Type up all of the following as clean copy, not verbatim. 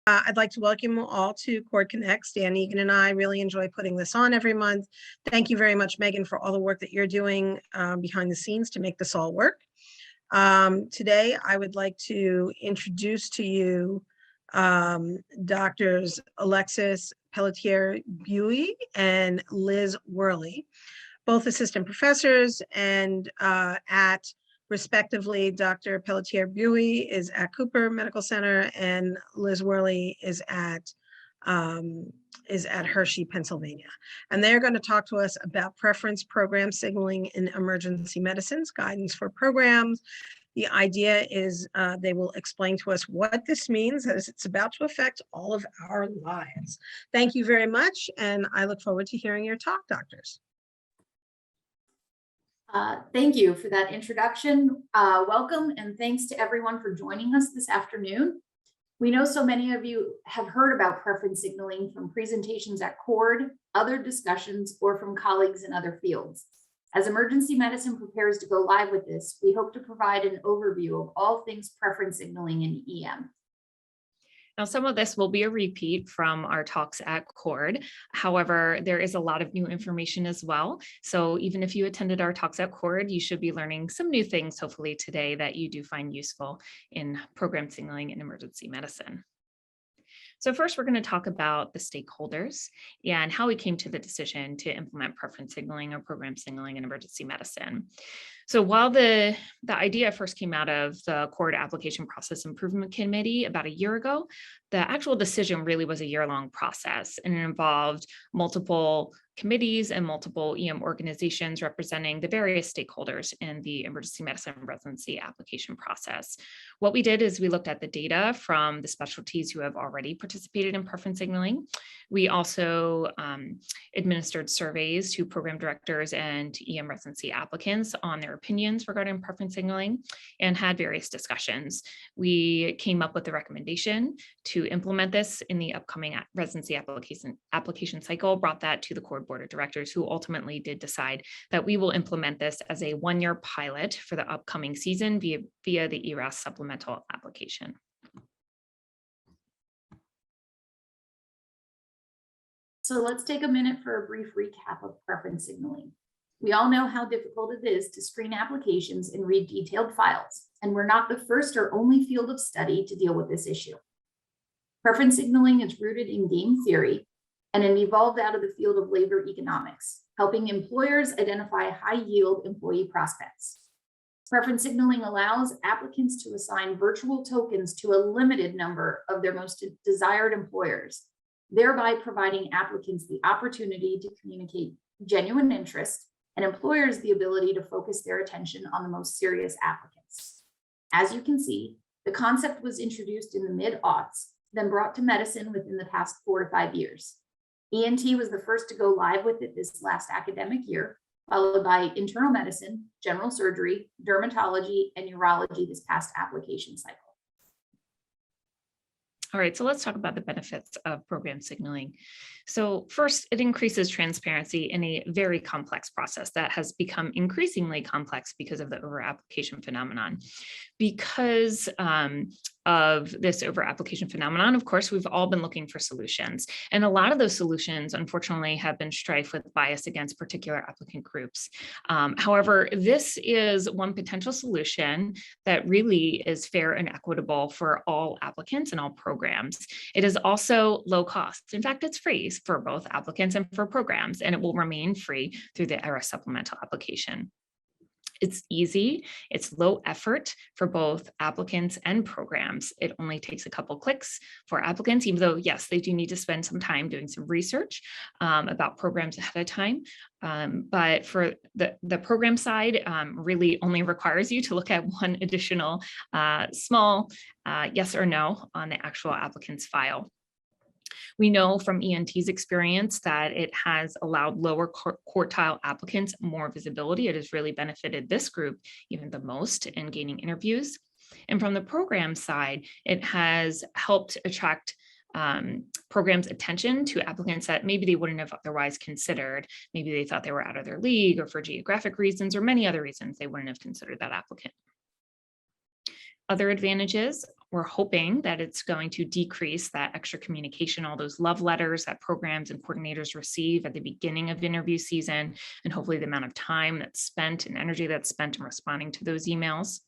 I'd like to welcome you all to Cord Connects. Dan Egan and I really enjoy putting this on every month. Thank you very much, Megan, for all the work that you're doing behind the scenes to make this all work. Today, I would like to introduce to you Doctors Alexis Pelletier-Buie and Liz Worley, both assistant professors and at respectively, Dr. Pelletier-Buie is at Cooper Medical Center and Liz Worley is at Hershey, Pennsylvania. And they're going to talk to us about preference program signaling in emergency medicines, guidance for programs. The idea is they will explain to us what this means as it's about to affect all of our lives. Thank you very much. And I look forward to hearing your talk, doctors. Thank you for that introduction. Welcome and thanks to everyone for joining us this afternoon. We know so many of you have heard about preference signaling from presentations at Cord, other discussions, or from colleagues in other fields. As emergency medicine prepares to go live with this, we hope to provide an overview of all things preference signaling in EM. Now, some of this will be a repeat from our talks at Cord. However, there is a lot of new information as well. So even if you attended our talks at Cord, you should be learning some new things, hopefully today, that you do find useful in program signaling in emergency medicine. So first, we're going to talk about the stakeholders and how we came to the decision to implement preference signaling or program signaling in emergency medicine. So while the idea first came out of the Cord Application Process Improvement Committee about a year ago, the actual decision really was a year-long process, and it involved multiple committees and multiple EM organizations representing the various stakeholders in the emergency medicine residency application process. What we did is we looked at the data from the specialties who have already participated in preference signaling. We also administered surveys to program directors and EM residency applicants on their opinions regarding preference signaling and had various discussions. We came up with the recommendation to implement this in the upcoming residency application cycle, brought that to the Cord Board of Directors, who ultimately did decide that we will implement this as a one-year pilot for the upcoming season via the ERAS supplemental application. So let's take a minute for a brief recap of preference signaling. We all know how difficult it is to screen applications and read detailed files, and we're not the first or only field of study to deal with this issue. Preference signaling is rooted in game theory, and it evolved out of the field of labor economics, helping employers identify high-yield employee prospects. Preference signaling allows applicants to assign virtual tokens to a limited number of their most desired employers, thereby providing applicants the opportunity to communicate genuine interest and employers the ability to focus their attention on the most serious applicants. As you can see, the concept was introduced in the mid-aughts, then brought to medicine within the past 4 to 5 years. ENT was the first to go live with it this last academic year, followed by internal medicine, general surgery, dermatology, and urology this past application cycle. All right, so let's talk about the benefits of program signaling. So first, it increases transparency in a very complex process that has become increasingly complex because of the over-application phenomenon. Because of this over-application phenomenon, of course, we've all been looking for solutions. And a lot of those solutions, unfortunately, have been strife with bias against particular applicant groups. However, this is one potential solution that really is fair and equitable for all applicants and all programs. It is also low cost. In fact, it's free for both applicants and for programs, and it will remain free through the ERAS supplemental application. It's easy, it's low effort for both applicants and programs. It only takes a couple clicks for applicants, even though, yes, they do need to spend some time doing some research about programs ahead of time. But for the program side, really only requires you to look at one additional small yes or no on the actual applicant's file. We know from ENT's experience that it has allowed lower quartile applicants more visibility. It has really benefited this group even the most in gaining interviews. And from the program side, it has helped attract programs' attention to applicants that maybe they wouldn't have otherwise considered. Maybe they thought they were out of their league, or for geographic reasons, or many other reasons they wouldn't have considered that applicant. Other advantages We're hoping that it's going to decrease that extra communication, all those love letters that programs and coordinators receive at the beginning of interview season, and hopefully the amount of time that's spent and energy that's spent in responding to those emails.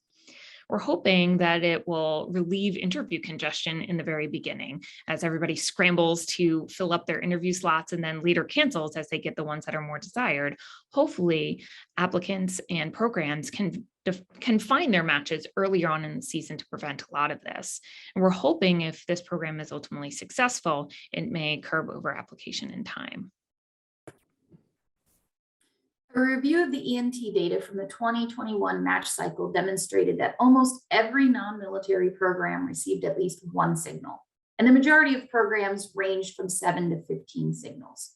We're hoping that it will relieve interview congestion in the very beginning as everybody scrambles to fill up their interview slots and then later cancels as they get the ones that are more desired. Hopefully, applicants and programs can find their matches earlier on in the season to prevent a lot of this. And we're hoping if this program is ultimately successful, it may curb over application in time. A review of the ENT data from the 2021 match cycle demonstrated that almost every non-military program received at least one signal, and the majority of programs ranged from 7 to 15 signals.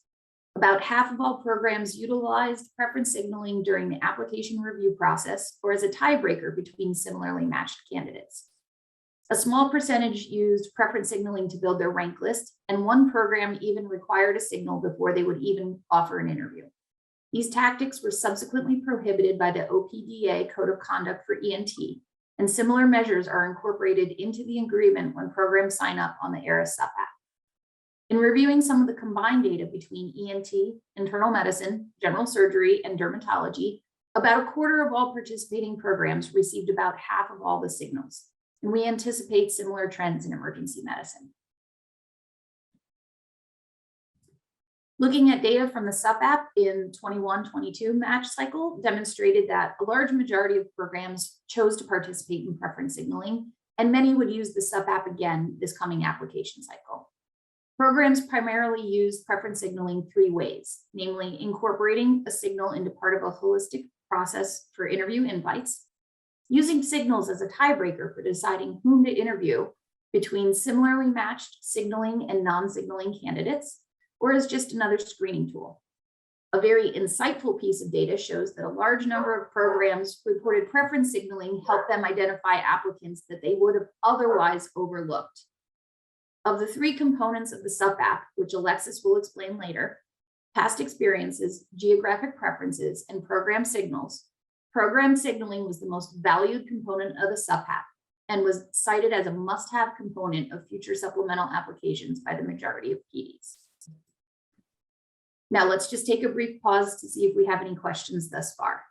About half of all programs utilized preference signaling during the application review process or as a tiebreaker between similarly matched candidates. A small percentage used preference signaling to build their rank list, and one program even required a signal before they would even offer an interview. These tactics were subsequently prohibited by the OPDA Code of Conduct for ENT, and similar measures are incorporated into the agreement when programs sign up on the ARAS SUP app. In reviewing some of the combined data between ENT, internal medicine, general surgery, and dermatology, about a quarter of all participating programs received about half of all the signals, and we anticipate similar trends in emergency medicine. Looking at data from the SUP app in 21-22 match cycle demonstrated that a large majority of programs chose to participate in preference signaling, and many would use the SUP app again this coming application cycle. Programs primarily use preference signaling three ways, namely incorporating a signal into part of a holistic process for interview invites, using signals as a tiebreaker for deciding whom to interview between similarly matched signaling and non-signaling candidates, or as just another screening tool. A very insightful piece of data shows that a large number of programs reported preference signaling helped them identify applicants that they would have otherwise overlooked. Of the three components of the SUP app, which Alexis will explain later, past experiences, geographic preferences, and program signals, program signaling was the most valued component of the SUP app and was cited as a must-have component of future supplemental applications by the majority of PDs. Now let's just take a brief pause to see if we have any questions thus far.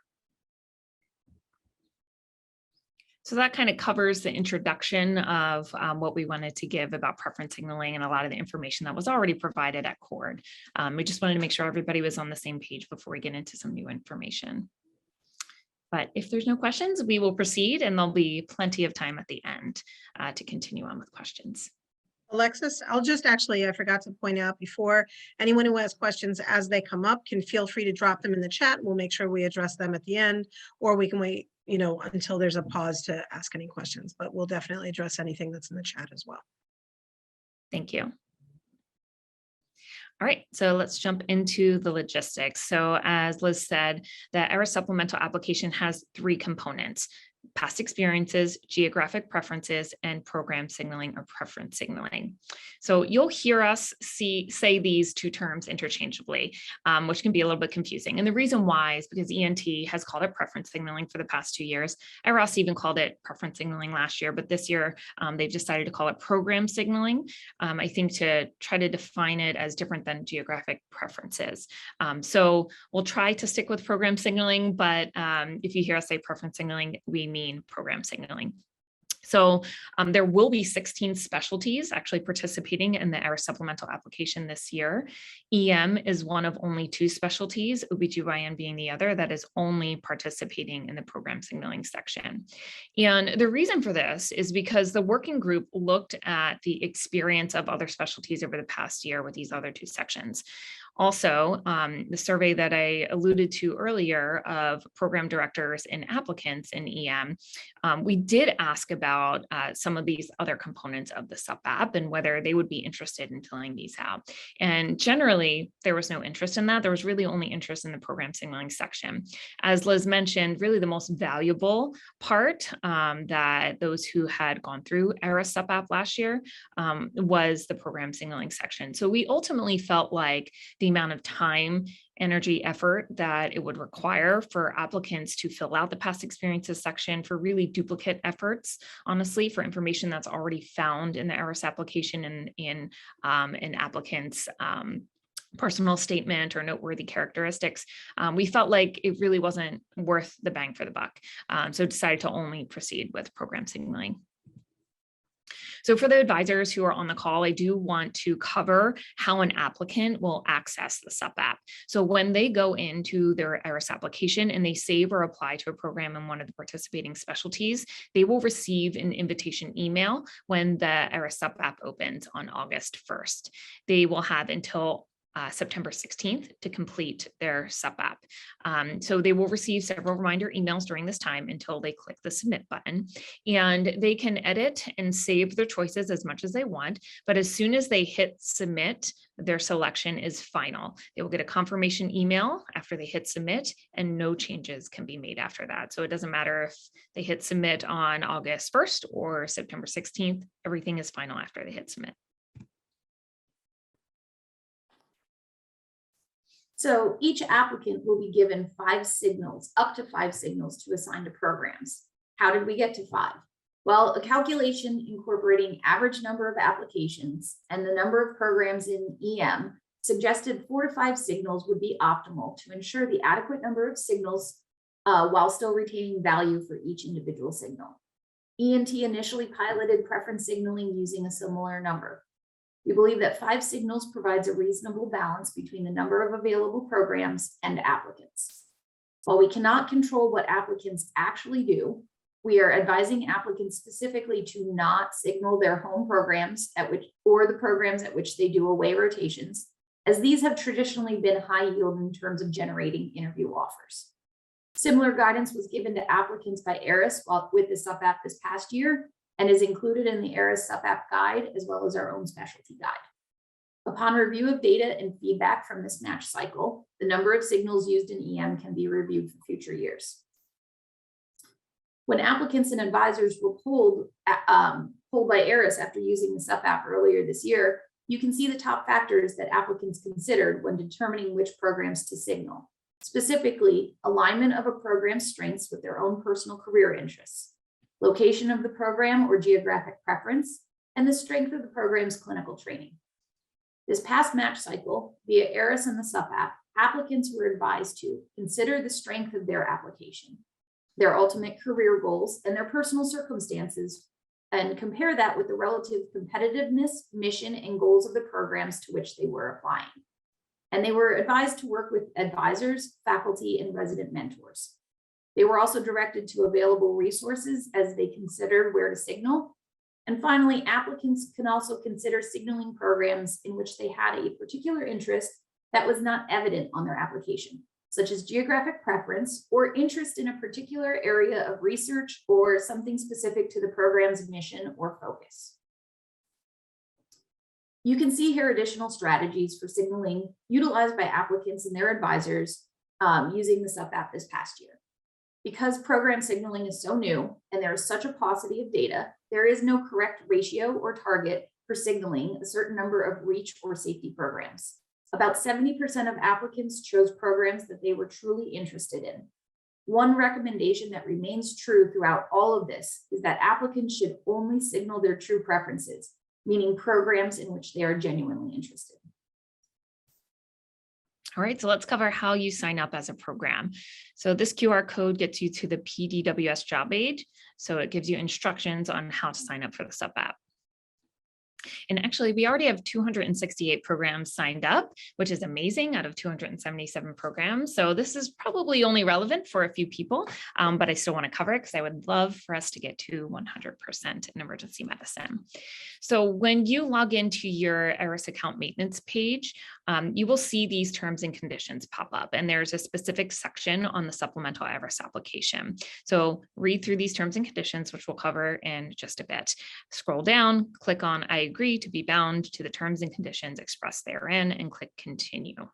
So that kind of covers the introduction of what we wanted to give about preference signaling and a lot of the information that was already provided at CORD. We just wanted to make sure everybody was on the same page before we get into some new information. But if there's no questions, we will proceed, and there'll be plenty of time at the end to continue on with questions. Alexis, I'll just I forgot to point out before, anyone who has questions as they come up can feel free to drop them in the chat. We'll make sure we address them at the end, or we can wait, until there's a pause to ask any questions, but we'll definitely address anything that's in the chat as well. Thank you. All right, so let's jump into the logistics. So as Liz said, the ARAS supplemental application has three components: past experiences, geographic preferences, and program signaling or preference signaling. So you'll hear us say these two terms interchangeably, which can be a little bit confusing. And the reason why is because ENT has called it preference signaling for the past 2 years. ARAS even called it preference signaling last year, but this year they've decided to call it program signaling, I think to try to define it as different than geographic preferences. So we'll try to stick with program signaling, but if you hear us say preference signaling, we mean program signaling. So there will be 16 specialties actually participating in the ARAS supplemental application this year. EM is one of only 2 specialties, OBGYN being the other, that is only participating in the program signaling section. And the reason for this is because the working group looked at the experience of other specialties over the past year with these other 2 sections. Also, the survey that I alluded to earlier of program directors and applicants in EM, we did ask about some of these other components of the SUP app and whether they would be interested in filling these out. And generally, there was no interest in that. There was really only interest in the program signaling section. As Liz mentioned, really the most valuable part that those who had gone through ARAS SUP app last year was the program signaling section. So we ultimately felt like the amount of time, energy, effort that it would require for applicants to fill out the past experiences section, for really duplicate efforts, honestly, for information that's already found in the ERIS application and in an applicant's personal statement or noteworthy characteristics. We felt like it really wasn't worth the bang for the buck. So decided to only proceed with program signaling. So for the advisors who are on the call, I do want to cover how an applicant will access the SUP app. So when they go into their ERIS application and they save or apply to a program in one of the participating specialties, they will receive an invitation email when the ERIS SUP app opens on August 1st. They will have until September 16th to complete their SUP app. So they will receive several reminder emails during this time until they click the submit button, and they can edit and save their choices as much as they want. But as soon as they hit submit, their selection is final. They will get a confirmation email after they hit submit, and no changes can be made after that. So it doesn't matter if they hit submit on August 1st or September 16th, everything is final after they hit submit. So each applicant will be given 5 signals, up to 5 signals to assign to programs. How did we get to 5? Well, a calculation incorporating average number of applications and the number of programs in EM suggested 4 to 5 signals would be optimal to ensure the adequate number of signals while still retaining value for each individual signal. ENT initially piloted preference signaling using a similar number. We believe that 5 signals provides a reasonable balance between the number of available programs and applicants. While we cannot control what applicants actually do, we are advising applicants specifically to not signal their home programs or the programs at which they do away rotations, as these have traditionally been high yield in terms of generating interview offers. Similar guidance was given to applicants by ERIS with the SUP app this past year, and is included in the ERIS SUP app guide, as well as our own specialty guide. Upon review of data and feedback from this match cycle, the number of signals used in EM can be reviewed for future years. When applicants and advisors were polled by ERIS after using the SUP app earlier this year, you can see the top factors that applicants considered when determining which programs to signal. Specifically, alignment of a program's strengths with their own personal career interests, location of the program or geographic preference, and the strength of the program's clinical training. This past match cycle, via ERIS and the SUP app, applicants were advised to consider the strength of their application, their ultimate career goals, and their personal circumstances, and compare that with the relative competitiveness, mission, and goals of the programs to which they were applying. And they were advised to work with advisors, faculty, and resident mentors. They were also directed to available resources as they considered where to signal. And finally, applicants can also consider signaling programs in which they had a particular interest that was not evident on their application, such as geographic preference or interest in a particular area of research or something specific to the program's mission or focus. You can see here additional strategies for signaling utilized by applicants and their advisors using the SUP app this past year. Because program signaling is so new and there is such a paucity of data, there is no correct ratio or target for signaling a certain number of reach or safety programs. About 70% of applicants chose programs that they were truly interested in. One recommendation that remains true throughout all of this is that applicants should only signal their true preferences, meaning programs in which they are genuinely interested. All right, so let's cover how you sign up as a program. So this QR code gets you to the PDWS job aid. So it gives you instructions on how to sign up for the SUP app. And actually, we already have 268 programs signed up, which is amazing out of 277 programs. So this is probably only relevant for a few people, but I still want to cover it because I would love for us to get to 100% in emergency medicine. So when you log into your ERIS account maintenance page, you will see these terms and conditions pop up, and there's a specific section on the supplemental ERIS application. So read through these terms and conditions, which we'll cover in just a bit. Scroll down, click on I agree to be bound to the terms and conditions expressed therein, and click continue.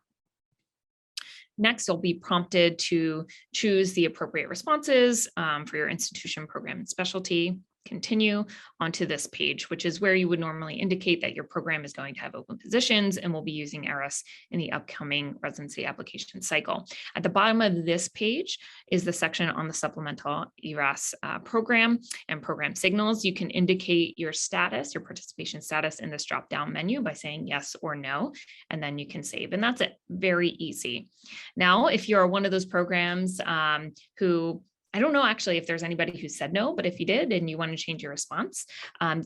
Next, you'll be prompted to choose the appropriate responses for your institution, program, and specialty. continue onto this page, which is where you would normally indicate that your program is going to have open positions and will be using ERAS in the upcoming residency application cycle. At the bottom of this page is the section on the supplemental ERAS program and program signals. You can indicate your status, your participation status in this drop-down menu by saying yes or no, and then you can save, and that's it. Very easy. Now, if you're one of those programs who, I don't know actually if there's anybody who said no, but if you did and you want to change your response,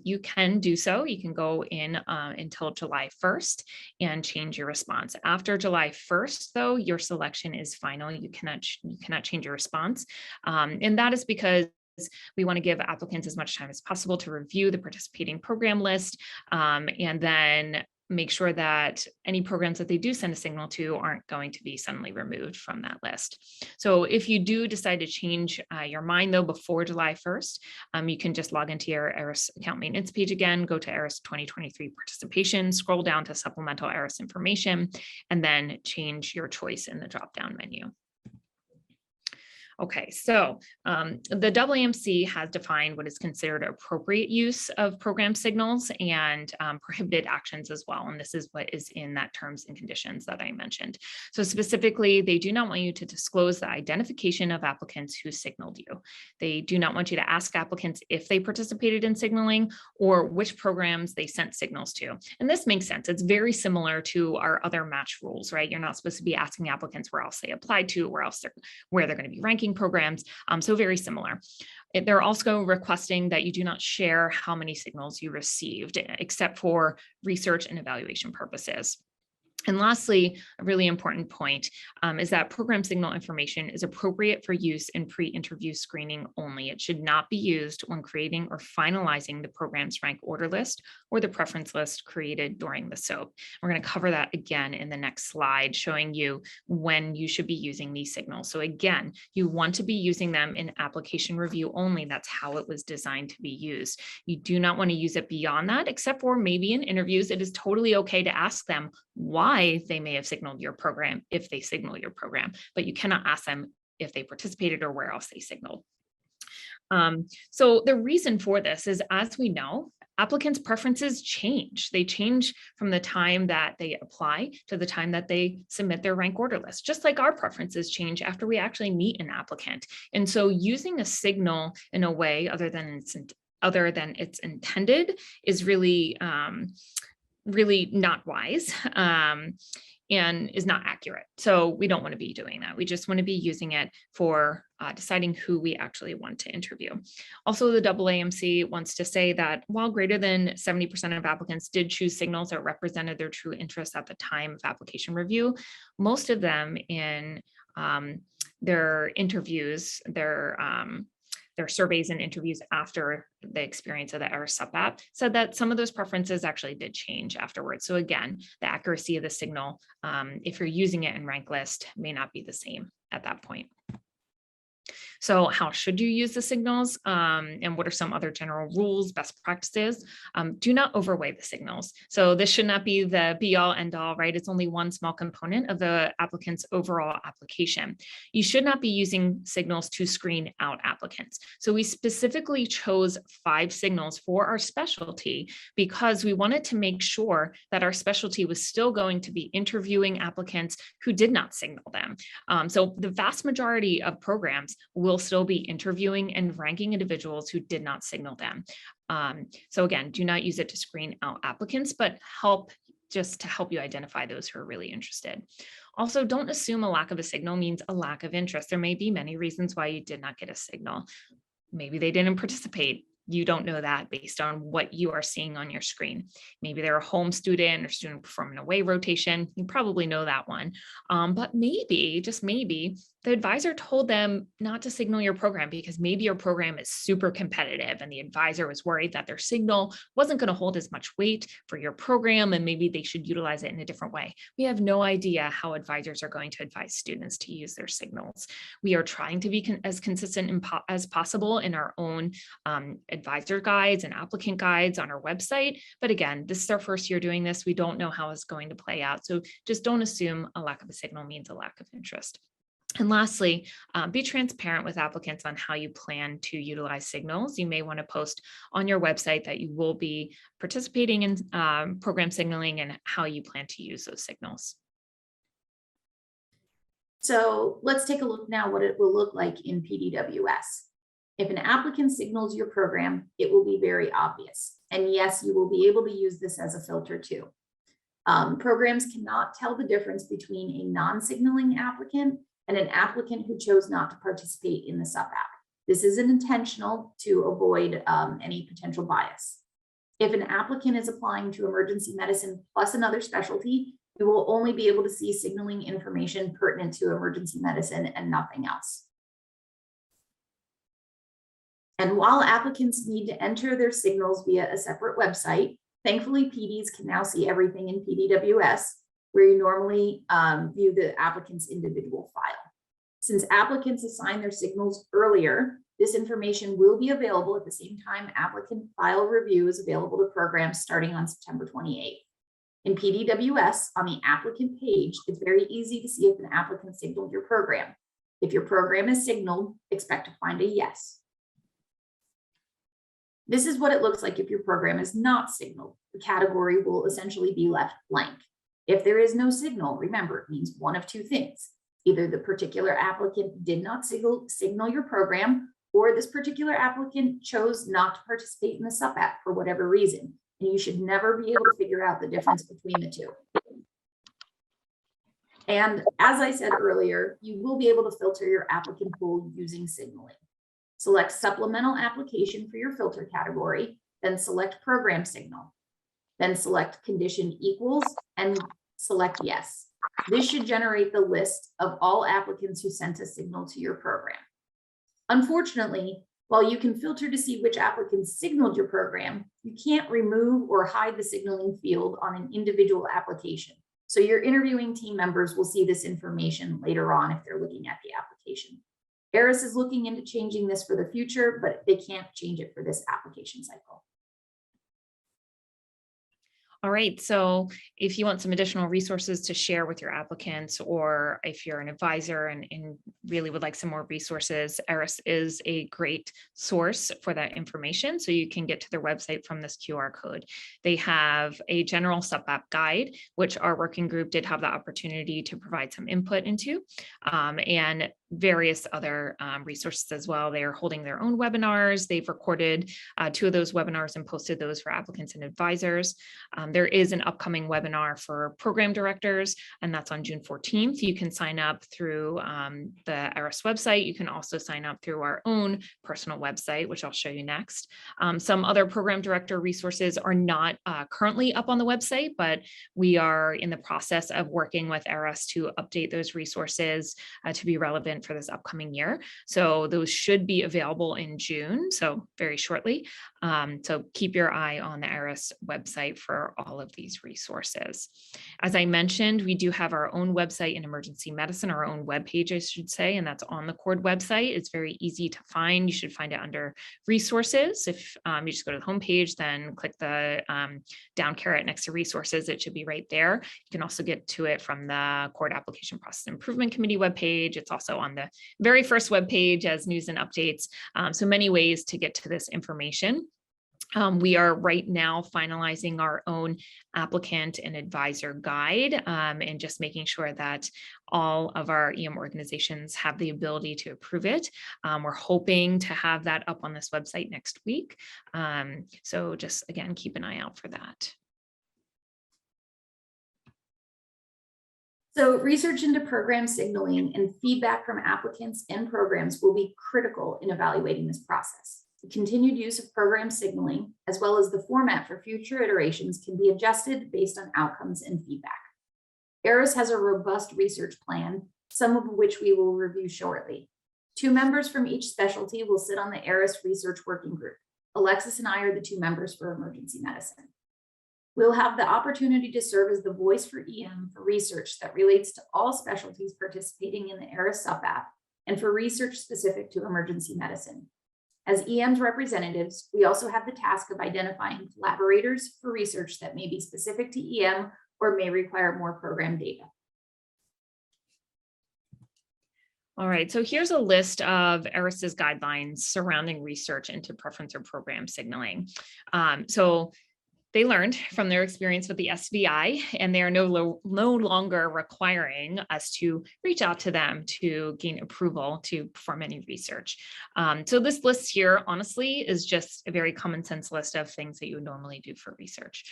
you can do so. You can go in until July 1st and change your response. After July 1st, though, your selection is final. You cannot change your response. And that is because we want to give applicants as much time as possible to review the participating program list, and then make sure that any programs that they do send a signal to aren't going to be suddenly removed from that list. So if you do decide to change your mind, though, before July 1st, you can just log into your ERAS account maintenance page again, go to ERAS 2023 participation, scroll down to supplemental ERAS information, and then change your choice in the drop-down menu. Okay, so the AAMC has defined what is considered appropriate use of program signals and prohibited actions as well. And this is what is in that terms and conditions that I mentioned. So specifically, they do not want you to disclose the identification of applicants who signaled you. They do not want you to ask applicants if they participated in signaling or which programs they sent signals to. And this makes sense. It's very similar to our other match rules, right? You're not supposed to be asking applicants where else they applied to, where they're going to be ranking programs. So very similar. They're also requesting that you do not share how many signals you received, except for research and evaluation purposes. And lastly, a really important point is that program signal information is appropriate for use in pre-interview screening only. It should not be used when creating or finalizing the program's rank order list or the preference list created during the SOAP. We're going to cover that again in the next slide, showing you when you should be using these signals. So again, you want to be using them in application review only. That's how it was designed to be used. You do not want to use it beyond that, except for maybe in interviews. It is totally okay to ask them why they may have signaled your program if they signal your program, but you cannot ask them if they participated or where else they signaled. So the reason for this is, as we know, applicants' preferences change. They change from the time that they apply to the time that they submit their rank order list, just like our preferences change after we actually meet an applicant. And so using a signal in a way other than it's intended is really really not wise and is not accurate. So we don't want to be doing that. We just want to be using it for deciding who we actually want to interview. Also, the AAMC wants to say that while greater than 70% of applicants did choose signals that represented their true interests at the time of application review, most of them in their interviews, their surveys and interviews after the experience of the ERAS SUP app said that some of those preferences actually did change afterwards. So again, the accuracy of the signal, if you're using it in rank list, may not be the same at that point. So how should you use the signals? And what are some other general rules, best practices? Do not overweigh the signals. So this should not be the be all end all, right? It's only one small component of the applicant's overall application. You should not be using signals to screen out applicants. So we specifically chose 5 signals for our specialty because we wanted to make sure that our specialty was still going to be interviewing applicants who did not signal them. So the vast majority of programs will still be interviewing and ranking individuals who did not signal them. So again, do not use it to screen out applicants, but just to help you identify those who are really interested. Also, don't assume a lack of a signal means a lack of interest. There may be many reasons why you did not get a signal. Maybe they didn't participate. You don't know that based on what you are seeing on your screen. Maybe they're a home student or student performing away rotation. You probably know that one. But maybe, just maybe, the advisor told them not to signal your program because maybe your program is super competitive and the advisor was worried that their signal wasn't going to hold as much weight for your program and maybe they should utilize it in a different way. We have no idea how advisors are going to advise students to use their signals. We are trying to be as consistent as possible in our own advisor guides and applicant guides on our website. But again, this is our first year doing this. We don't know how it's going to play out. So just don't assume a lack of a signal means a lack of interest. And lastly, be transparent with applicants on how you plan to utilize signals. You may want to post on your website that you will be participating in program signaling and how you plan to use those signals. So let's take a look now what it will look like in PDWS. If an applicant signals your program, it will be very obvious. And yes, you will be able to use this as a filter too. Programs cannot tell the difference between a non-signaling applicant and an applicant who chose not to participate in the sub-app. This is intentional to avoid any potential bias. If an applicant is applying to emergency medicine plus another specialty, we will only be able to see signaling information pertinent to emergency medicine and nothing else. And while applicants need to enter their signals via a separate website, thankfully PDs can now see everything in PDWS, where you normally view the applicant's individual file. Since applicants assign their signals earlier, this information will be available at the same time applicant file review is available to programs starting on September 28th. In PDWS, on the applicant page, it's very easy to see if an applicant signaled your program. If your program is signaled, expect to find a yes. This is what it looks like if your program is not signaled. The category will essentially be left blank. If there is no signal, remember, it means one of two things. Either the particular applicant did not signal your program, or this particular applicant chose not to participate in the sub-app for whatever reason. And you should never be able to figure out the difference between the two. And as I said earlier, you will be able to filter your applicant pool using signaling. Select supplemental application for your filter category, then select program signal. Then select condition equals and select yes. This should generate the list of all applicants who sent a signal to your program. Unfortunately, while you can filter to see which applicants signaled your program, you can't remove or hide the signaling field on an individual application. So your interviewing team members will see this information later on if they're looking at the application. ARIS is looking into changing this for the future, but they can't change it for this application cycle. All right, so if you want some additional resources to share with your applicants, or if you're an advisor and really would like some more resources, ARIS is a great source for that information. So you can get to their website from this QR code. They have a general sub-app guide, which our working group did have the opportunity to provide some input into, and various other resources as well. They are holding their own webinars. They've recorded 2 of those webinars and posted those for applicants and advisors. There is an upcoming webinar for program directors, and that's on June 14th. You can sign up through the ARIS website. You can also sign up through our own personal website, which I'll show you next. Some other program director resources are not currently up on the website, but we are in the process of working with ARIS to update those resources to be relevant for this upcoming year. So those should be available in June, so very shortly. So keep your eye on the ARIS website for all of these resources. As I mentioned, we do have our own website in emergency medicine, our own webpage, I should say, and that's on the CORD website. It's very easy to find. You should find it under resources. If you just go to the homepage, then click the down caret next to resources, it should be right there. You can also get to it from the CORD Application Process Improvement Committee webpage. It's also on the very first webpage as news and updates. So many ways to get to this information. We are right now finalizing our own applicant and advisor guide, and just making sure that all of our EM organizations have the ability to approve it. We're hoping to have that up on this website next week. So just again, keep an eye out for that. So research into program signaling and feedback from applicants and programs will be critical in evaluating this process. The continued use of program signaling, as well as the format for future iterations, can be adjusted based on outcomes and feedback. ARIS has a robust research plan, some of which we will review shortly. 2 members from each specialty will sit on the ARIS Research Working Group. Alexis and I are the 2 members for emergency medicine. We'll have the opportunity to serve as the voice for EM for research that relates to all specialties participating in the ARIS sub-app and for research specific to emergency medicine. As EM's representatives, we also have the task of identifying collaborators for research that may be specific to EM or may require more program data. All right, so here's a list of ERIS's guidelines surrounding research into preference or program signaling. So they learned from their experience with the SVI, and they are no longer requiring us to reach out to them to gain approval to perform any research. So this list here, honestly, is just a very common sense list of things that you would normally do for research.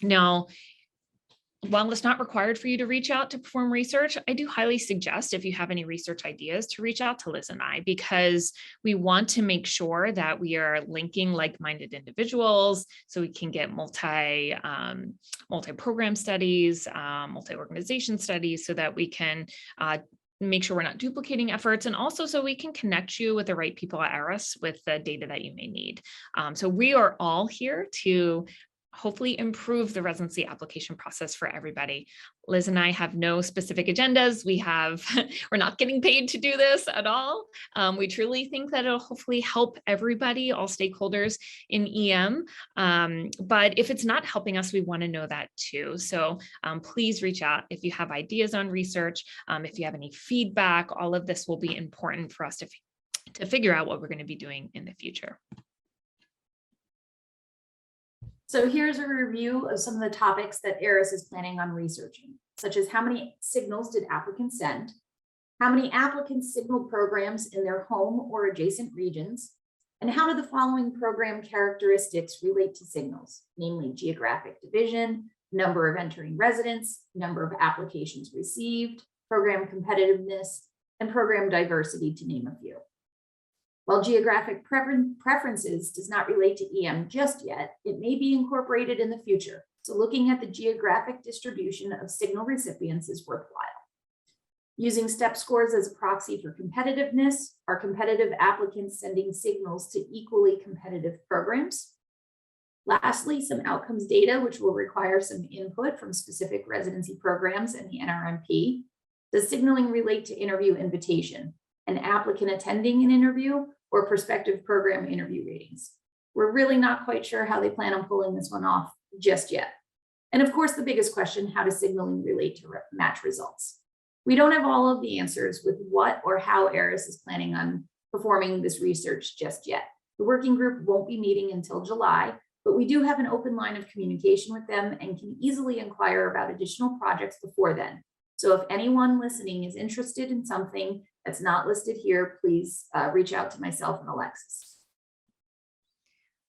Now, while it's not required for you to reach out to perform research, I do highly suggest, if you have any research ideas, to reach out to Liz and I, because we want to make sure that we are linking like-minded individuals so we can get multi-program studies, multi-organization studies, so that we can make sure we're not duplicating efforts, and also so we can connect you with the right people at ERIS with the data that you may need. So we are all here to hopefully improve the residency application process for everybody. Liz and I have no specific agendas. We're not getting paid to do this at all. We truly think that it'll hopefully help everybody, all stakeholders in EM. But if it's not helping us, we want to know that too. So please reach out if you have ideas on research, if you have any feedback. All of this will be important for us to figure out what we're going to be doing in the future. So here's a review of some of the topics that ERIS is planning on researching, such as how many signals did applicants send, how many applicants signaled programs in their home or adjacent regions, and how do the following program characteristics relate to signals, namely geographic division, number of entering residents, number of applications received, program competitiveness, and program diversity, to name a few. While geographic preferences does not relate to EM just yet, it may be incorporated in the future. So looking at the geographic distribution of signal recipients is worthwhile. Using step scores as a proxy for competitiveness, are competitive applicants sending signals to equally competitive programs? Lastly, some outcomes data, which will require some input from specific residency programs and the NRMP. Does signaling relate to interview invitation, an applicant attending an interview, or prospective program interview ratings? We're really not quite sure how they plan on pulling this one off just yet. And of course, the biggest question, how does signaling relate to match results? We don't have all of the answers with what or how ERIS is planning on performing this research just yet. The working group won't be meeting until July, but we do have an open line of communication with them and can easily inquire about additional projects before then. So if anyone listening is interested in something that's not listed here, please reach out to myself and Alexis.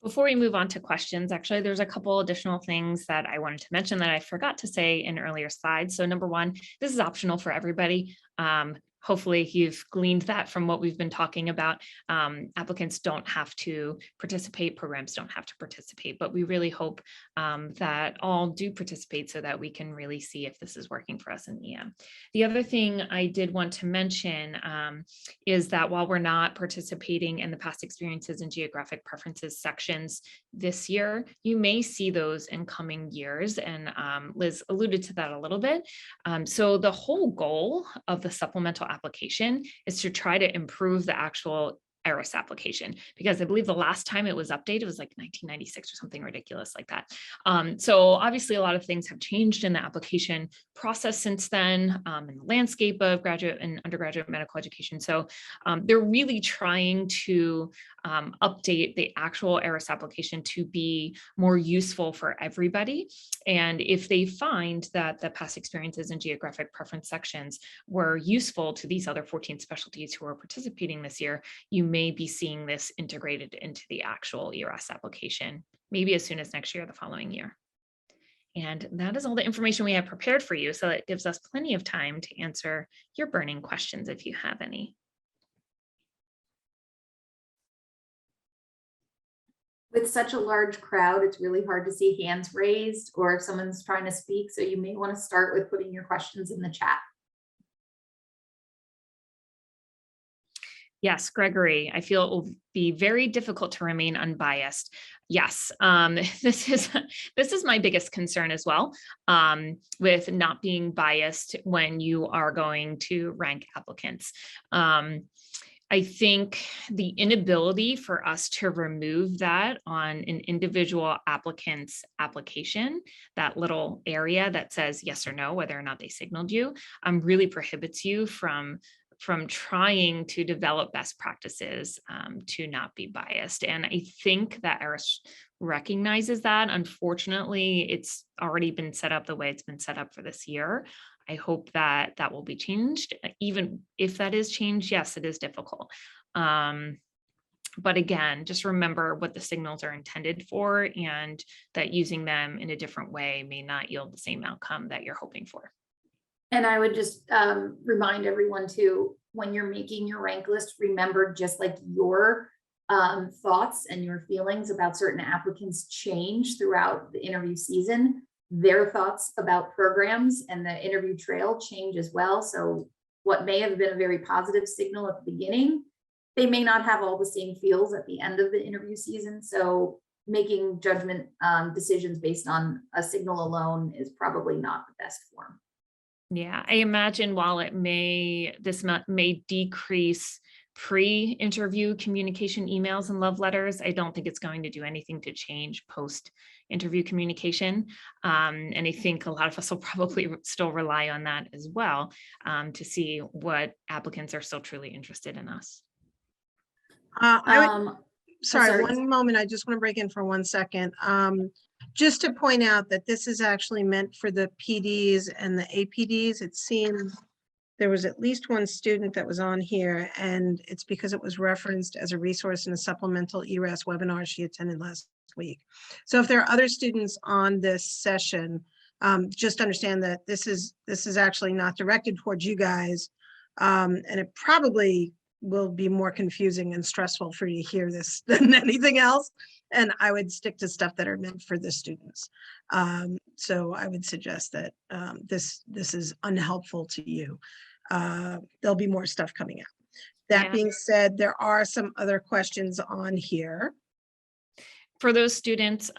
Before we move on to questions, actually, there's a couple additional things that I wanted to mention that I forgot to say in earlier slides. So number one, this is optional for everybody. Hopefully you've gleaned that from what we've been talking about. Applicants don't have to participate, programs don't have to participate, but we really hope that all do participate so that we can really see if this is working for us in EM. The other thing I did want to mention is that while we're not participating in the past experiences and geographic preferences sections this year, you may see those in coming years. And Liz alluded to that a little bit. So the whole goal of the supplemental application is to try to improve the actual ERIS application, because I believe the last time it was updated was like 1996 or something ridiculous like that. So obviously a lot of things have changed in the application process since then, in the landscape of graduate and undergraduate medical education. So they're really trying to update the actual ERIS application to be more useful for everybody. And if they find that the past experiences and geographic preference sections were useful to these other 14 specialties who are participating this year, you may be seeing this integrated into the actual ERS application, maybe as soon as next year or the following year. And that is all the information we have prepared for you. So it gives us plenty of time to answer your burning questions if you have any. With such a large crowd, it's really hard to see hands raised or if someone's trying to speak. So you may want to start with putting your questions in the chat. Yes, Gregory, I feel it will be very difficult to remain unbiased. Yes, this is my biggest concern as well, with not being biased when you are going to rank applicants. I think the inability for us to remove that on an individual applicant's application, that little area that says yes or no, whether or not they signaled you, really prohibits you from trying to develop best practices to not be biased. And I think that IRIS recognizes that. Unfortunately, it's already been set up the way it's been set up for this year. I hope that that will be changed. Even if that is changed, yes, it is difficult. But again, just remember what the signals are intended for, and that using them in a different way may not yield the same outcome that you're hoping for. And I would just remind everyone too, when you're making your rank list, remember, just like your thoughts and your feelings about certain applicants change throughout the interview season, their thoughts about programs and the interview trail change as well. So what may have been a very positive signal at the beginning, they may not have all the same feels at the end of the interview season. So making judgment decisions based on a signal alone is probably not the best form. Yeah, I imagine while this may decrease pre-interview communication emails and love letters, I don't think it's going to do anything to change post-interview communication. And I think a lot of us will probably still rely on that as well to see what applicants are still truly interested in us. Sorry, sorry. one moment. I just want to break in for 1 second. Just to point out that this is actually meant for the PDs and the APDs. It seemed there was at least one student that was on here, and it's because it was referenced as a resource in a supplemental ERAS webinar she attended last week. So if there are other students on this session, just understand that this is actually not directed towards you guys, and it probably will be more confusing and stressful for you to hear this than anything else. And I would stick to stuff that are meant for the students. So I would suggest that this is unhelpful to you. There'll be more stuff coming out. That being said, there are some other questions on here. For those students,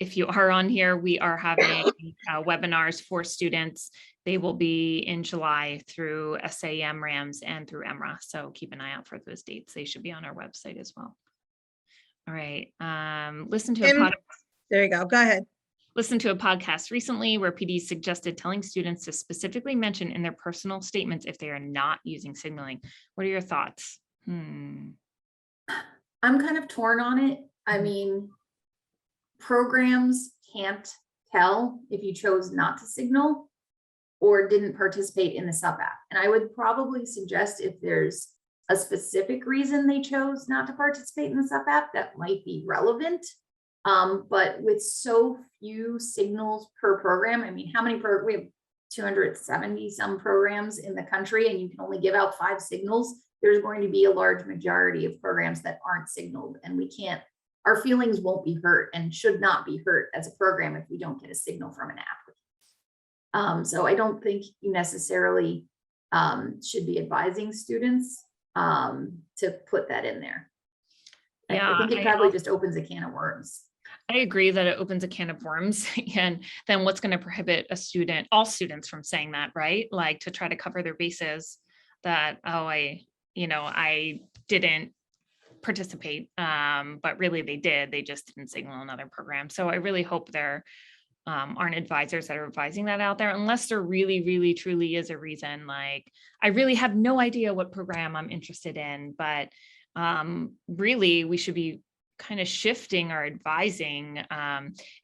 if you are on here, we are having webinars for students. They will be in July through SAM, RAMS, and through EMRA. So keep an eye out for those dates. They should be on our website as well. All right. Listen to a podcast. There you go. Go ahead. Listen to a podcast recently where PDs suggested telling students to specifically mention in their personal statements if they are not using signaling. What are your thoughts? I'm kind of torn on it. I mean, programs can't tell if you chose not to signal or didn't participate in the sub app. And I would probably suggest if there's a specific reason they chose not to participate in the sub app, that might be relevant. But with so few signals per program, I mean, how many we have 270 some programs in the country, and you can only give out 5 signals. There's going to be a large majority of programs that aren't signaled, and our feelings won't be hurt and should not be hurt as a program if we don't get a signal from an applicant. So I don't think you necessarily should be advising students to put that in there. Yeah, I think it probably just opens a can of worms. I agree that it opens a can of worms. And then what's going to prohibit all students from saying that, right? Like to try to cover their bases that, oh, I didn't participate, but really they did. They just didn't signal another program. So I really hope there aren't advisors that are advising that out there, unless there really, really, truly is a reason. Like, I really have no idea what program I'm interested in, but really we should be kind of shifting our advising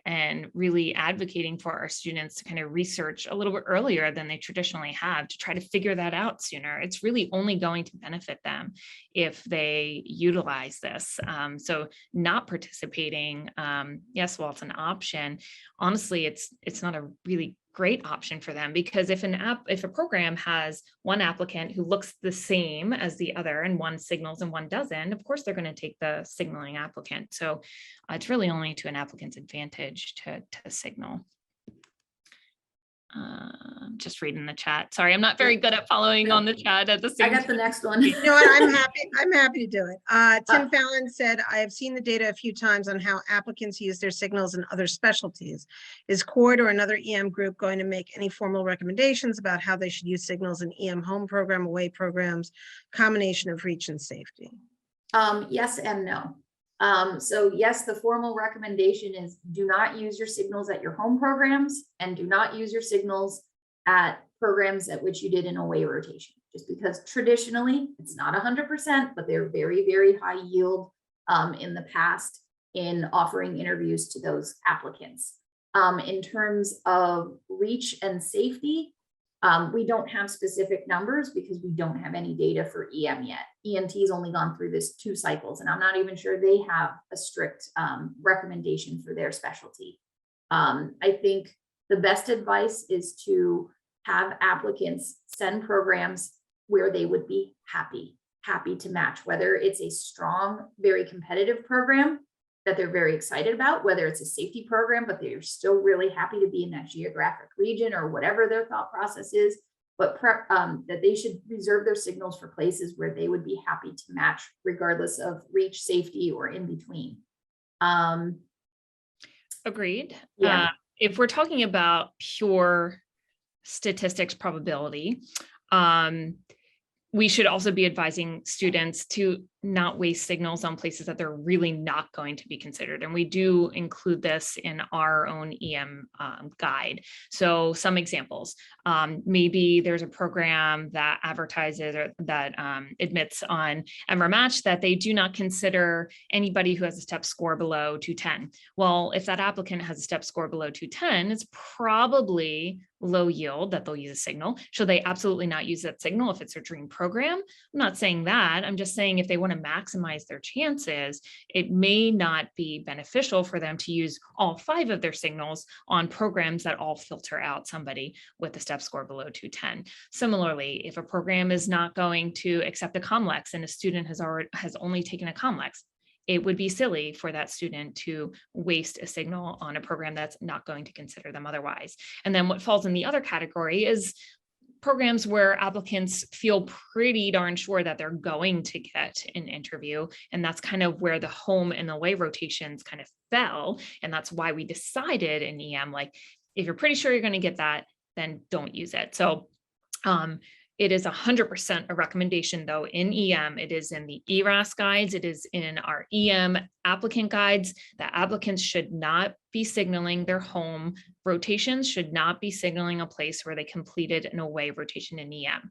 and really advocating for our students to kind of research a little bit earlier than they traditionally have to try to figure that out sooner. It's really only going to benefit them if they utilize this. So not participating, yes, while it's an option, honestly, it's not a really great option for them, because if a program has one applicant who looks the same as the other and one signals and one doesn't, of course they're going to take the signaling applicant. So it's really only to an applicant's advantage to signal. Just reading the chat. Sorry, I'm not very good at following on the chat at the I same got the time. next one. You know what? I'm happy to do it. Tim Fallon said, I have seen the data a few times on how applicants use their signals in other specialties. Is CORD or another EM group going to make any formal recommendations about how they should use signals in EM home program, away programs, combination of reach and safety? Yes and no. So yes, the formal recommendation is do not use your signals at your home programs and do not use your signals at programs at which you did an away rotation, just because traditionally it's not 100%, but they're very, very high yield in the past in offering interviews to those applicants. In terms of reach and safety, we don't have specific numbers because we don't have any data for EM yet. ENT's only gone through this 2 cycles, and I'm not even sure they have a strict recommendation for their specialty. I think the best advice is to have applicants send programs where they would be happy to match, whether it's a strong, very competitive program that they're very excited about, whether it's a safety program, but they're still really happy to be in that geographic region or whatever their thought process is, but that they should reserve their signals for places where they would be happy to match regardless of reach, safety, or in between. Agreed. Yeah. If we're talking about pure statistics probability, we should also be advising students to not waste signals on places that they're really not going to be considered. And we do include this in our own EM guide. So some examples, maybe there's a program that advertises or that admits on EmeraMatch that they do not consider anybody who has a step score below 210. Well, if that applicant has a step score below 210, it's probably low yield that they'll use a signal. Should they absolutely not use that signal if it's their dream program? I'm not saying that. I'm just saying if they want to maximize their chances, it may not be beneficial for them to use all 5 of their signals on programs that all filter out somebody with a step score below 210. Similarly, if a program is not going to accept a COMLEX and a student has only taken a COMLEX, it would be silly for that student to waste a signal on a program that's not going to consider them otherwise. And then what falls in the other category is programs where applicants feel pretty darn sure that they're going to get an interview. And that's kind of where the home and away rotations kind of fell. And that's why we decided in EM, like, if you're pretty sure you're going to get that, then don't use it. So it is 100% a recommendation though in EM. It is in the ERAS guides. It is in our EM applicant guides that applicants should not be signaling their home rotations, should not be signaling a place where they completed an away rotation in EM.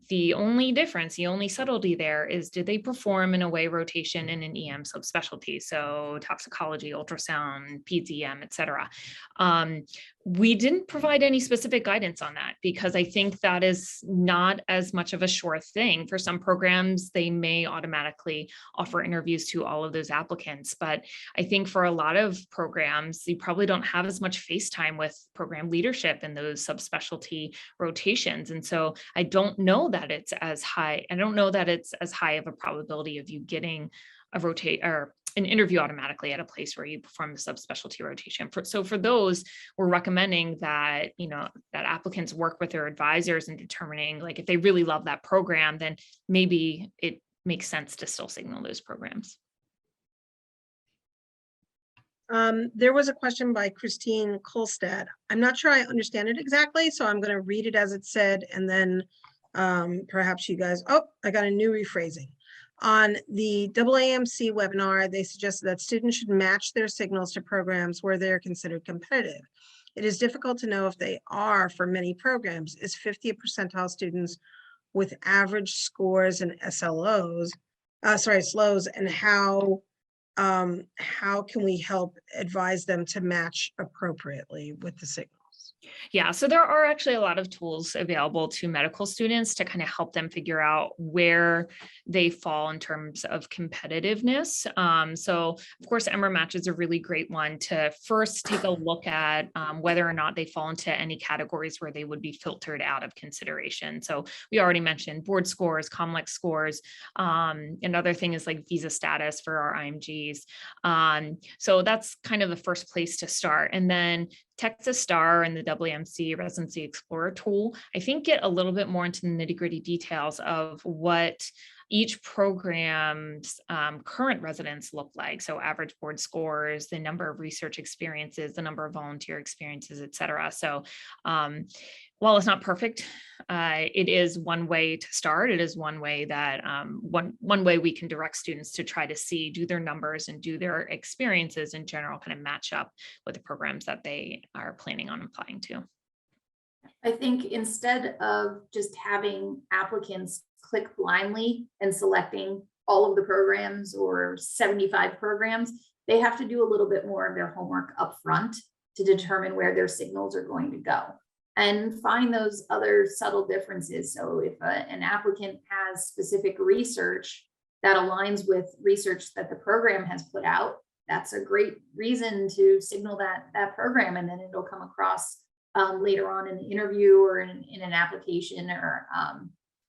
The only difference, the only subtlety there is, did they perform an away rotation in an EM subspecialty? So toxicology, ultrasound, PEDS-EM, et cetera. We didn't provide any specific guidance on that because I think that is not as much of a sure thing. For some programs, they may automatically offer interviews to all of those applicants. But I think for a lot of programs, you probably don't have as much face time with program leadership in those subspecialty rotations. And so I don't know that it's as high. I don't know that it's as high of a probability of you getting a rotate or an interview automatically at a place where you perform the subspecialty rotation. So for those, we're recommending that, that applicants work with their advisors in determining, like, if they really love that program, then maybe it makes sense to still signal those programs. There was a question by Christine Kolstad. I'm not sure I understand it exactly, so I'm going to read it as it said, and then perhaps you guys, I got a new rephrasing. On the AAMC webinar, they suggested that students should match their signals to programs where they're considered competitive. It is difficult to know if they are for many programs. Is 50th percentile students with average scores and SLOs, SLOs, and how can we help advise them to match appropriately with the signals? Yeah, so there are actually a lot of tools available to medical students to kind of help them figure out where they fall in terms of competitiveness. So of course, EmeraMatch is a really great one to first take a look at whether or not they fall into any categories where they would be filtered out of consideration. So we already mentioned board scores, COMLEX scores. Another thing is like visa status for our IMGs. So that's kind of the first place to start. And then Texas STAR and the WMC Residency Explorer tool, I think get a little bit more into the nitty-gritty details of what each program's current residents look like. So average board scores, the number of research experiences, the number of volunteer experiences, et cetera. So while it's not perfect, it is one way to start. It is one way that one way we can direct students to try to see, do their numbers and do their experiences in general kind of match up with the programs that they are planning on applying to. I think instead of just having applicants click blindly and selecting all of the programs or 75 programs, they have to do a little bit more of their homework up front to determine where their signals are going to go and find those other subtle differences. So if an applicant has specific research that aligns with research that the program has put out, that's a great reason to signal that program, and then it'll come across later on in the interview or in an application or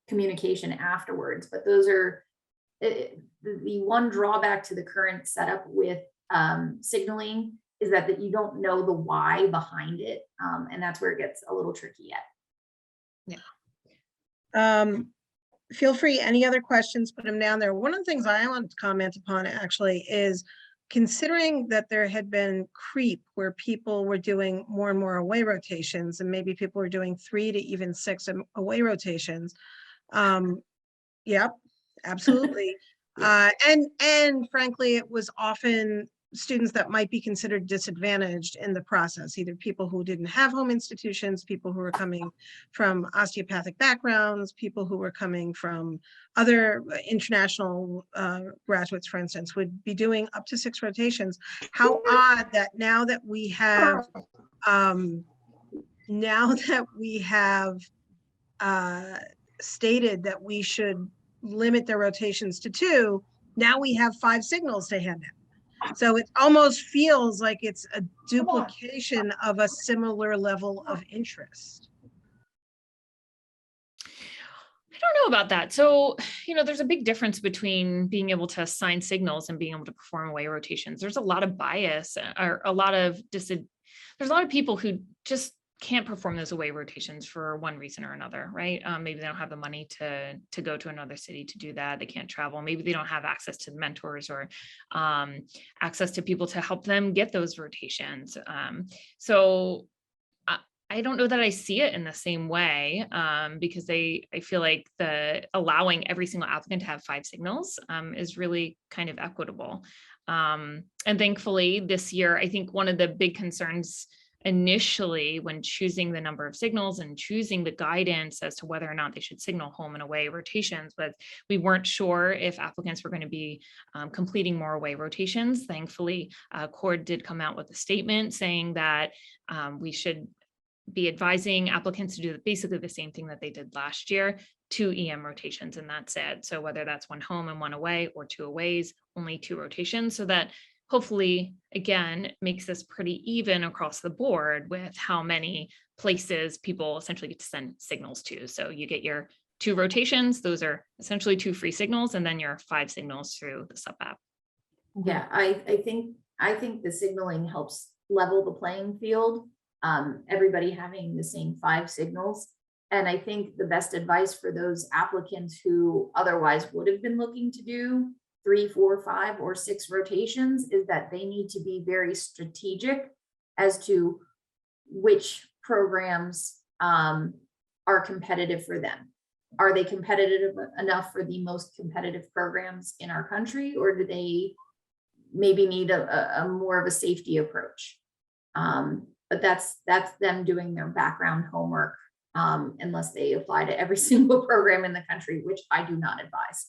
communication afterwards. But those are the one drawback to the current setup with signaling is that you don't know the why behind it. And that's where it gets a little tricky yet. Yeah. Feel free, any other questions, put them down there. One of the things I want to comment upon actually is considering that there had been creep where people were doing more and more away rotations, and maybe people were doing 3 to even 6 away rotations. Yep, absolutely. And frankly, it was often students that might be considered disadvantaged in the process, either people who didn't have home institutions, people who were coming from osteopathic backgrounds, people who were coming from other international graduates, for instance, would be doing up to 6 rotations. How odd that now that we have stated that we should limit their rotations to 2, now we have 5 signals to hand out. So it almost feels like it's a duplication of a similar level of interest. I don't know about that. So, there's a big difference between being able to assign signals and being able to perform away rotations. There's a lot of bias or there's a lot of people who just can't perform those away rotations for one reason or another, right? Maybe they don't have the money to go to another city to do that. They can't travel. Maybe they don't have access to mentors or access to people to help them get those rotations. So I don't know that I see it in the same way because I feel like allowing every single applicant to have 5 signals is really kind of equitable. And thankfully this year, I think one of the big concerns initially when choosing the number of signals and choosing the guidance as to whether or not they should signal home and away rotations, but we weren't sure if applicants were going to be completing more away rotations. Thankfully, CORD did come out with a statement saying that we should be advising applicants to do basically the same thing that they did last year, 2 EM rotations, and that's it. So whether that's 1 home and 1 away or 2 aways, only 2 rotations, so that hopefully, again, makes this pretty even across the board with how many places people essentially get to send signals to. So you get your 2 rotations, those are essentially 2 free signals, and then your 5 signals through the sub app. Yeah, I think the signaling helps level the playing field. Everybody having the same 5 signals. And I think the best advice for those applicants who otherwise would have been looking to do 3, 4, 5, or 6 rotations is that they need to be very strategic as to which programs are competitive for them. Are they competitive enough for the most competitive programs in our country, or do they maybe need a more of a safety approach? But that's them doing their background homework, unless they apply to every single program in the country, which I do not advise.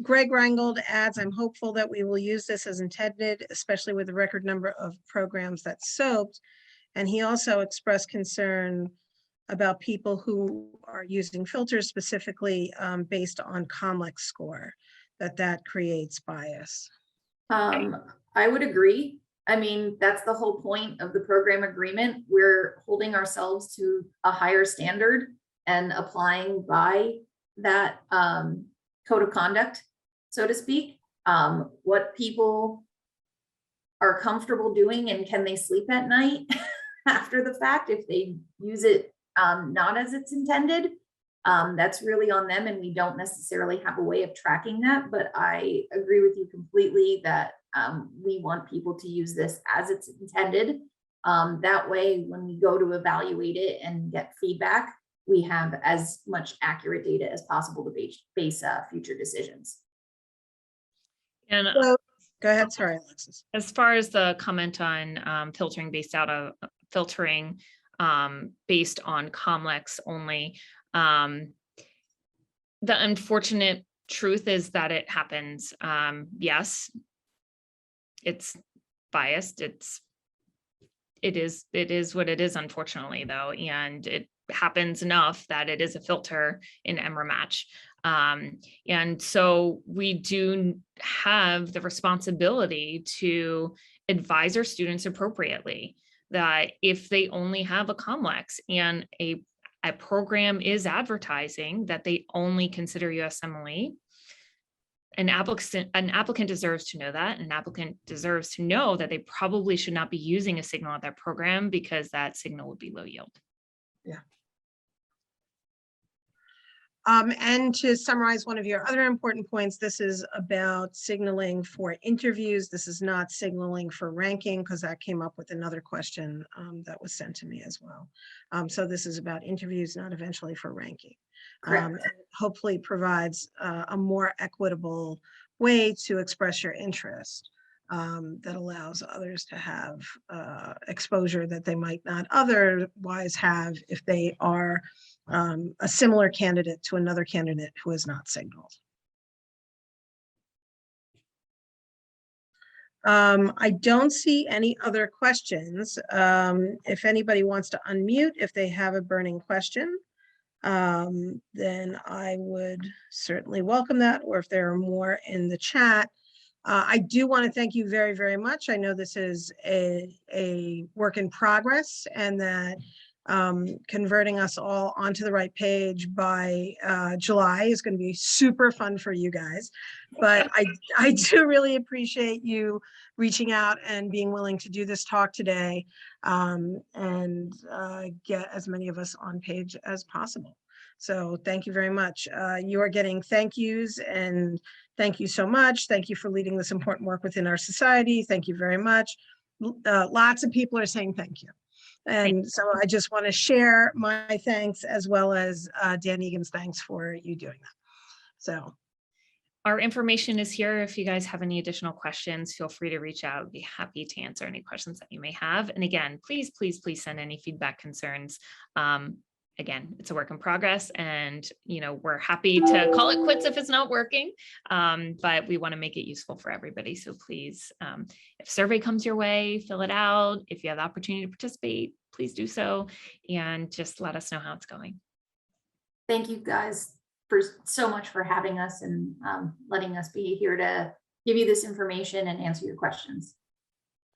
Greg Reingold adds, I'm hopeful that we will use this as intended, especially with the record number of programs that SOAPed. And he also expressed concern about people who are using filters specifically based on COMLEX score, that creates bias. I would agree. I mean, that's the whole point of the program agreement. We're holding ourselves to a higher standard and applying by that code of conduct, so to speak. What people are comfortable doing, and can they sleep at night after the fact if they use it not as it's intended. That's really on them, and we don't necessarily have a way of tracking that, but I agree with you completely that we want people to use this as it's intended. That way, when we go to evaluate it and get feedback, we have as much accurate data as possible to base future decisions. And So, go ahead. Sorry, Alexis. as far as the comment on filtering based on COMLEX only, the unfortunate truth is that it happens. Yes, it's biased. It is what it is, unfortunately, though, and it happens enough that it is a filter in EMRA-Match. And so we do have the responsibility to advise our students appropriately that if they only have a COMLEX and a program is advertising that they only consider USMLE, an applicant deserves to know that. An applicant deserves to know that they probably should not be using a signal at that program because that signal would be low yield. Yeah. And to summarize one of your other important points, this is about signaling for interviews. This is not signaling for ranking, because that came up with another question that was sent to me as well. So this is about interviews, not eventually for ranking. And hopefully provides a more equitable way to express your interest that allows others to have exposure that they might not otherwise have if they are a similar candidate to another candidate who is not signaled. I don't see any other questions. If anybody wants to unmute, if they have a burning question, then I would certainly welcome that, or if there are more in the chat. I do want to thank you very, very much. I know this is a work in progress, and that converting us all onto the right page by July is going to be super fun for you guys. But I do really appreciate you reaching out and being willing to do this talk today, and get as many of us on page as possible. So thank you very much. You are getting thank yous, and thank you so much. Thank you for leading this important work within our society. Thank you very much. Lots of people are saying thank you. And so I just want to share my thanks, as well as Dan Egan's thanks for you doing that. So our information is here. If you guys have any additional questions, feel free to reach out. I'd be happy to answer any questions that you may have. And again, please, please, please send any feedback, concerns. Again, it's a work in progress, and we're happy to call it quits if it's not working, but we want to make it useful for everybody. So please, if survey comes your way, fill it out. If you have the opportunity to participate, please do so, and just let us know how it's going. Thank you guys for so much for having us and letting us be here to give you this information and answer your questions.